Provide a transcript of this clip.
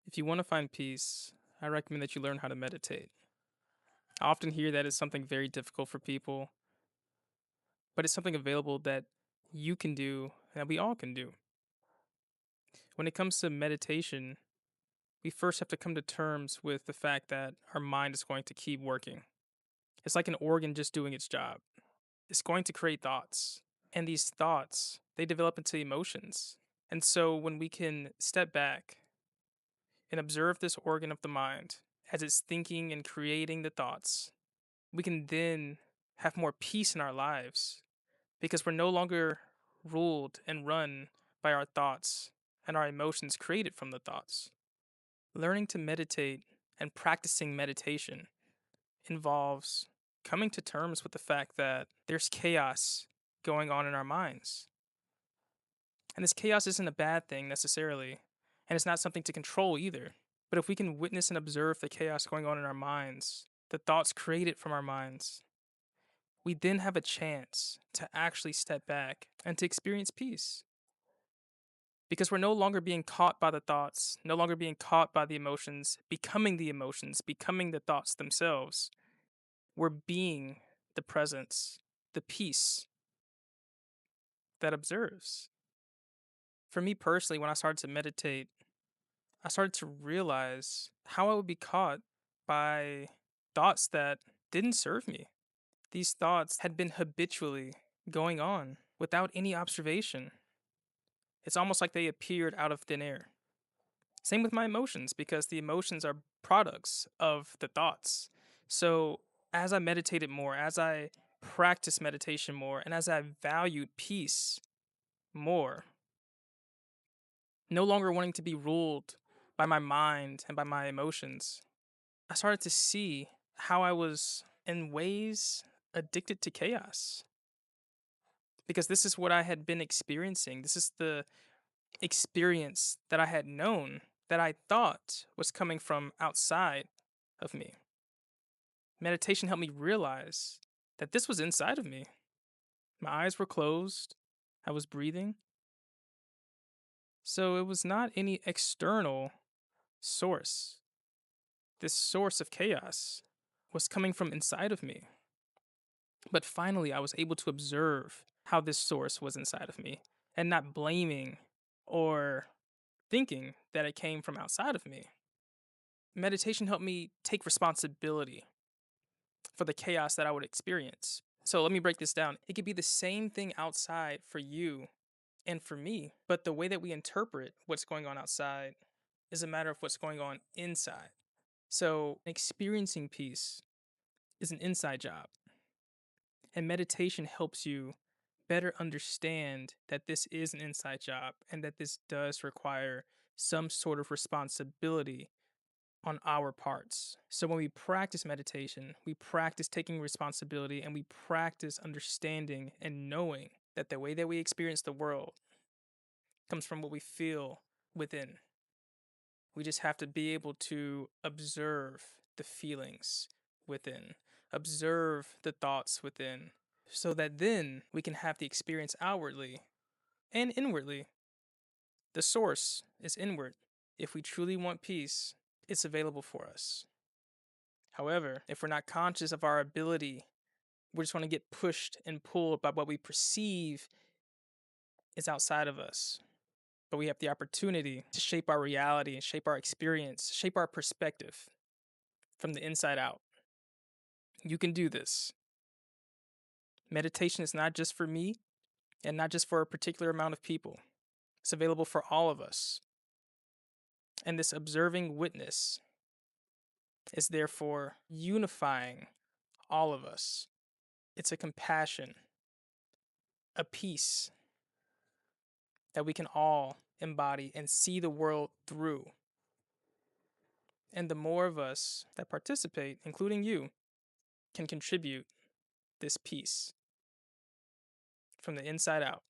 If you want to find peace, I recommend that you learn how to meditate. I often hear that is something very difficult for people, but it's something available that you can do and that we all can do. When it comes to meditation, we first have to come to terms with the fact that our mind is going to keep working. It's like an organ just doing its job. It's going to create thoughts, and these thoughts, they develop into emotions. And so when we can step back and observe this organ of the mind as it's thinking and creating the thoughts, we can then have more peace in our lives because we're no longer ruled and run by our thoughts and our emotions created from the thoughts. Learning to meditate and practicing meditation involves coming to terms with the fact that there's chaos going on in our minds. And this chaos isn't a bad thing necessarily, and it's not something to control either. But if we can witness and observe the chaos going on in our minds, the thoughts created from our minds, we then have a chance to actually step back and to experience peace. Because we're no longer being caught by the thoughts, no longer being caught by the emotions, becoming the thoughts themselves. We're being the presence, the peace that observes. For me personally, when I started to meditate, I started to realize how I would be caught by thoughts that didn't serve me. These thoughts had been habitually going on without any observation. It's almost like they appeared out of thin air. Same with my emotions, because the emotions are products of the thoughts. So, as I meditated more, as I practiced meditation more, and as I valued peace more, no longer wanting to be ruled by my mind and by my emotions, I started to see how I was, in ways, addicted to chaos. Because this is what I had been experiencing. This is the experience that I had known that I thought was coming from outside of me. Meditation helped me realize that this was inside of me. My eyes were closed, I was breathing. So it was not any external source. This source of chaos was coming from inside of me. But finally, I was able to observe how this source was inside of me and not blaming or thinking that it came from outside of me. Meditation helped me take responsibility for the chaos that I would experience. So let me break this down. It could be the same thing outside for you and for me, but the way that we interpret what's going on outside is a matter of what's going on inside. So experiencing peace is an inside job, and meditation helps you better understand that this is an inside job and that this does require some sort of responsibility on our parts. So when we practice meditation, we practice taking responsibility and we practice understanding and knowing that the way that we experience the world comes from what we feel within. We just have to be able to observe the feelings within, observe the thoughts within, so that then we can have the experience outwardly and inwardly. The source is inward. If we truly want peace, it's available for us. However, if we're not conscious of our ability, we're just going to get pushed and pulled by what we perceive is outside of us. But we have the opportunity to shape our reality and shape our experience, shape our perspective from the inside out. You can do this. Meditation is not just for me and not just for a particular amount of people. It's available for all of us. And this observing witness is therefore unifying all of us. It's a compassion, a peace that we can all embody and see the world through. And the more of us that participate, including you, can contribute this peace from the inside out.